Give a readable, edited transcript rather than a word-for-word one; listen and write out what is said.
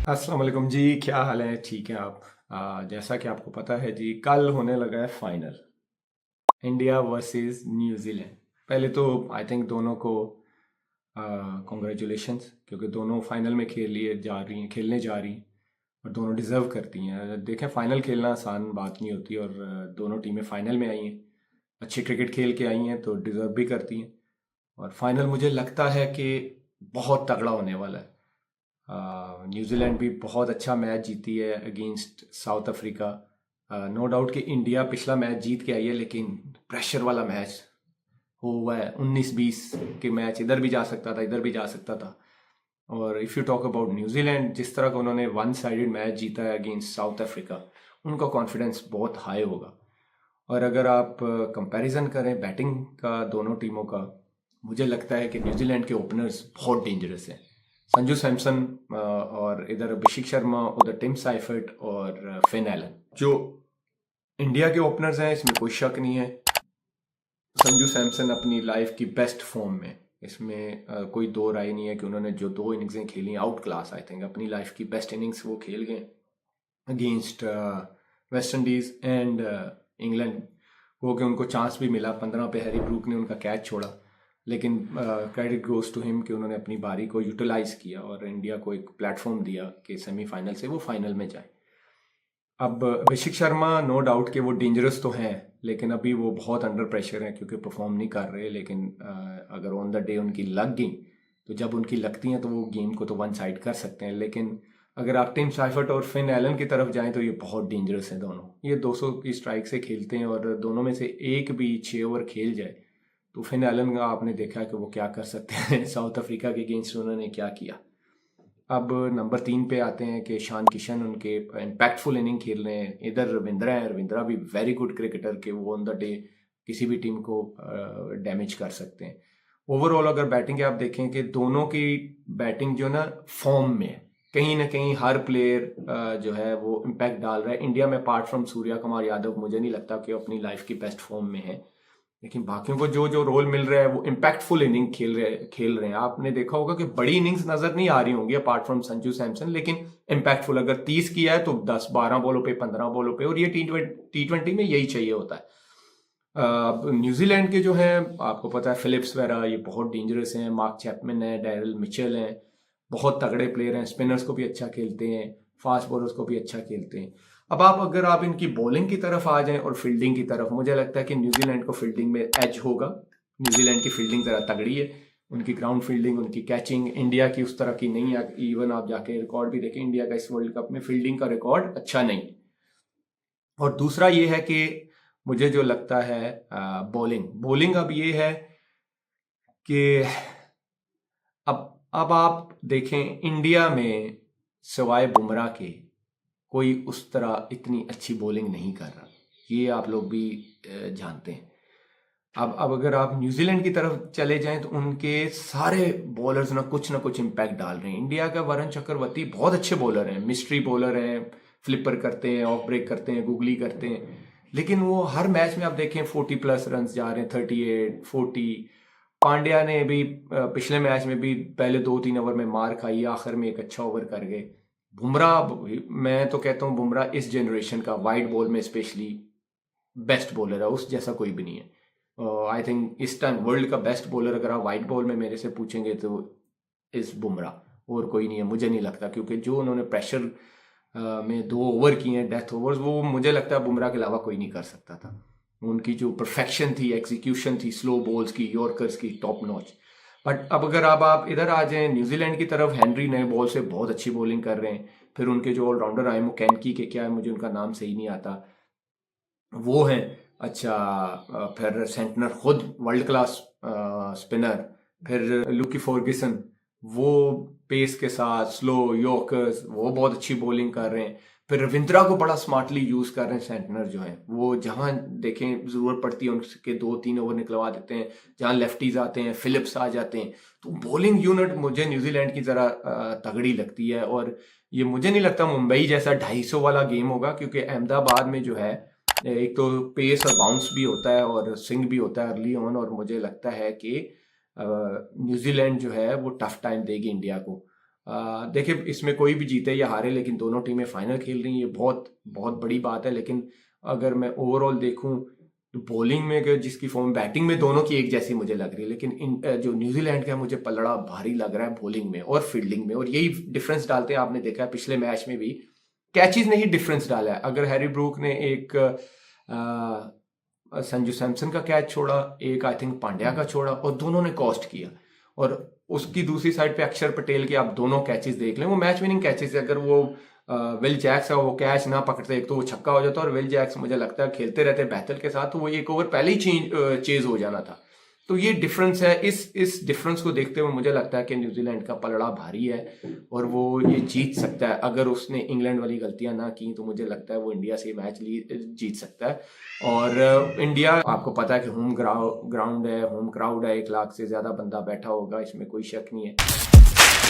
अस्सलाम वालेकुम जी, क्या हाल है? ठीक है आप? जैसा कि आपको पता है जी, कल होने लगा है फाइनल, इंडिया वर्सेस न्यूजीलैंड। पहले तो आई थिंक दोनों को कॉन्ग्रेचुलेशंस, क्योंकि दोनों फाइनल में खेलने जा रही हैं और दोनों डिज़र्व करती हैं। देखें, फाइनल खेलना आसान बात नहीं होती और दोनों टीमें फाइनल में आई हैं, अच्छी क्रिकेट खेल के आई हैं तो डिज़र्व भी करती हैं। और फाइनल मुझे लगता है कि बहुत तगड़ा होने वाला है। न्यूजीलैंड भी बहुत अच्छा मैच जीती है against South Africa. No doubt कि इंडिया पिछला मैच जीत के आई है, लेकिन प्रेशर वाला मैच हुआ है। 19-20 के मैच इधर भी जा सकता था, इधर भी जा सकता था। और if you talk about New Zealand, जिस तरह का उन्होंने वन साइडेड मैच जीता है अगेंस्ट साउथ अफ्रीका, उनका कॉन्फिडेंस बहुत हाई होगा। और अगर आप कंपैरिजन करें बैटिंग का दोनों टीमों का, मुझे लगता है कि न्यूजीलैंड के ओपनर्स बहुत डेंजरस हैं। संजू सैमसन और इधर अभिषेक शर्मा, उधर टिम साइफर्ट और फिन एलन, जो इंडिया के ओपनर्स हैं, इसमें कोई शक नहीं है। संजू सैमसन अपनी लाइफ की बेस्ट फॉर्म में, इसमें कोई दो राय नहीं है कि उन्होंने जो दो इनिंग्सें खेली आउट क्लास, आई थिंक अपनी लाइफ की बेस्ट इनिंग्स वो खेल गए against West Indies and England. वो कि उनको चांस भी मिला, 15 पे हैरी ब्रूक ने उनका कैच छोड़ा, लेकिन क्रेडिट गोज टू हिम कि उन्होंने अपनी बारी को यूटिलाइज किया और इंडिया को एक प्लेटफॉर्म दिया कि सेमीफाइनल से वो फाइनल में जाए। अब अभिषेक शर्मा, नो डाउट कि वो डेंजरस तो हैं, लेकिन अभी वो बहुत अंडर प्रेशर हैं क्योंकि परफॉर्म नहीं कर रहे। लेकिन अगर ऑन द डे उनकी लग गई, तो जब उनकी लगती हैं तो वो गेम को तो वन साइड कर सकते हैं। लेकिन अगर आप टिम साइफर्ट और फिन एलन की तरफ जाएं तो ये बहुत डेंजरस हैं दोनों। ये 200 की स्ट्राइक से खेलते हैं और दोनों में से एक भी 6 ओवर खेल जाए तो फिन एलन का आपने देखा कि वो क्या कर सकते हैं। साउथ अफ्रीका के अगेंस्ट उन्होंने क्या किया। अब नंबर 3 पे आते हैं कि ईशान किशन उनके इम्पैक्टफुल इनिंग खेल रहे हैं। इधर रविंद्रा है, रविंद्रा भी वेरी गुड क्रिकेटर के वो ऑन द डे किसी भी टीम को डैमेज कर सकते हैं। ओवरऑल अगर बैटिंग आप देखें कि दोनों की बैटिंग जो ना फॉर्म में है, कहीं ना कहीं हर प्लेयर जो है वो इम्पैक्ट डाल रहा है। इंडिया में अपार्ट फ्रॉम सूर्या कुमार यादव मुझे नहीं लगता कि अपनी लाइफ की बेस्ट फॉर्म में है, लेकिन बाकियों को जो जो रोल मिल रहा है वो इम्पैक्टफुल इनिंग खेल रहे हैं। आपने देखा होगा कि बड़ी इनिंग्स नजर नहीं आ रही होंगी अपार्ट फ्रॉम संजू सैमसन, लेकिन इम्पैक्टफुल अगर 30 किया है तो 10-12 बॉलों पे, 15 बॉलों पे, और ये टी ट्वेंटी में यही चाहिए होता है। न्यूजीलैंड के जो हैं, आपको पता है फिलिप्स वगैरह ये बहुत डेंजरस हैं, मार्क चैपमैन है, डैरल मिचेल हैं, बहुत तगड़े प्लेयर हैं। स्पिनर्स को भी अच्छा खेलते हैं, फास्ट बॉलर्स को भी अच्छा खेलते हैं। अब अगर आप इनकी बॉलिंग की तरफ आ जाएं और फील्डिंग की तरफ, मुझे लगता है कि न्यूजीलैंड को फील्डिंग में एज होगा। न्यूजीलैंड की फील्डिंग ज़रा तगड़ी है, उनकी ग्राउंड फील्डिंग, उनकी कैचिंग इंडिया की उस तरह की नहीं है। इवन आप जाके रिकॉर्ड भी देखें, इंडिया का इस वर्ल्ड कप में फील्डिंग का रिकॉर्ड अच्छा नहीं है। और दूसरा ये है कि मुझे जो लगता है बॉलिंग बॉलिंग अब ये है कि अब आप देखें, इंडिया में सिवाय बुमराह के कोई उस तरह इतनी अच्छी बॉलिंग नहीं कर रहा, ये आप लोग भी जानते हैं। अब अगर आप न्यूजीलैंड की तरफ चले जाएं तो उनके सारे बॉलर्स ना कुछ इम्पैक्ट डाल रहे हैं। इंडिया का वरुण चक्रवर्ती बहुत अच्छे बॉलर हैं, मिस्ट्री बॉलर हैं, फ्लिपर करते हैं, ऑफ ब्रेक करते हैं, गुगली करते हैं, लेकिन वो हर मैच में आप देखें 40+ रन जा रहे हैं, 38-40। पांड्या ने भी पिछले मैच में भी पहले 2-3 ओवर में मार खाई, आखिर में एक अच्छा ओवर कर गए। बुमराह, मैं तो कहता हूँ बुमराह इस जनरेशन का वाइड बॉल में स्पेशली बेस्ट बॉलर है, उस जैसा कोई भी नहीं है। आई थिंक इस टाइम वर्ल्ड का बेस्ट बॉलर अगर आप वाइट बॉल में मेरे से पूछेंगे तो इस बुमराह, और कोई नहीं है मुझे नहीं लगता, क्योंकि जो उन्होंने प्रेशर में 2 ओवर किए हैं, डेथ ओवर्स, वो मुझे लगता है बुमराह के अलावा कोई नहीं कर सकता था। उनकी जो परफेक्शन थी, एग्जीक्यूशन थी, स्लो बॉल्स की, यॉर्कर्स की, टॉप नॉच। बट अब अगर आप इधर आ जाएं न्यूजीलैंड की तरफ, हेनरी नए बॉल से बहुत अच्छी बॉलिंग कर रहे हैं। फिर उनके जो ऑलराउंडर आए, मुकैनकी के क्या है, मुझे उनका नाम सही नहीं आता, वो हैं। अच्छा, फिर सेंटनर खुद वर्ल्ड क्लास स्पिनर। फिर लुकी फॉर्गिसन, वो पेस के साथ स्लो यॉर्कर्स, वो बहुत अच्छी बॉलिंग कर रहे हैं। फिर रविंद्रा को बड़ा स्मार्टली यूज कर रहे हैं सेंटनर जो है, वो जहां देखें जरूरत पड़ती है उनके 2-3 ओवर निकलवा देते हैं। जहां लेफ्टीज आते हैं, फिलिप्स आ जाते हैं, तो बॉलिंग यूनिट मुझे न्यूजीलैंड की जरा तगड़ी लगती है। और ये मुझे नहीं लगता मुंबई जैसा 250 वाला गेम होगा, क्योंकि अहमदाबाद में जो है एक तो पेस और बाउंस भी होता है और स्विंग भी होता है अर्ली ऑन, और मुझे लगता है कि न्यूजीलैंड जो है वो टफ टाइम देगी इंडिया को। देखिए इसमें कोई भी जीते या हारे, लेकिन दोनों टीमें फाइनल खेल रही हैं, ये बहुत बहुत बड़ी बात है। लेकिन अगर मैं ओवरऑल देखूं तो बॉलिंग में जिसकी फॉर्म, बैटिंग में दोनों की एक जैसी मुझे लग रही है, लेकिन जो न्यूजीलैंड का मुझे पलड़ा भारी लग रहा है बॉलिंग में और फील्डिंग में, और यही डिफरेंस डालते हैं। आपने देखा है पिछले मैच में भी कैचेस ने ही डिफरेंस डाला है। अगर हैरी ब्रूक ने एक संजू सैमसन का कैच छोड़ा, एक आई थिंक पांड्या का छोड़ा, और दोनों ने कॉस्ट किया। और उसकी दूसरी साइड पे अक्षर पटेल के आप दोनों कैचेस देख लें, वो मैच विनिंग कैचेस है। अगर वो विल जैक्स का वो कैच ना पकड़ते, एक तो वो छक्का हो जाता, और विल जैक्स मुझे लगता है खेलते रहते बैथल के साथ तो वो एक ओवर पहले ही चेज हो जाना था। तो ये डिफरेंस है। इस डिफरेंस को देखते हुए मुझे लगता है कि न्यूजीलैंड का पलड़ा भारी है और वो ये जीत सकता है। अगर उसने इंग्लैंड वाली गलतियां ना की तो मुझे लगता है वो इंडिया से मैच जीत सकता है। और इंडिया, आपको पता है कि होम ग्राउंड है, होम क्राउड है, 1 लाख से ज्यादा बंदा बैठा होगा, इसमें कोई शक नहीं है।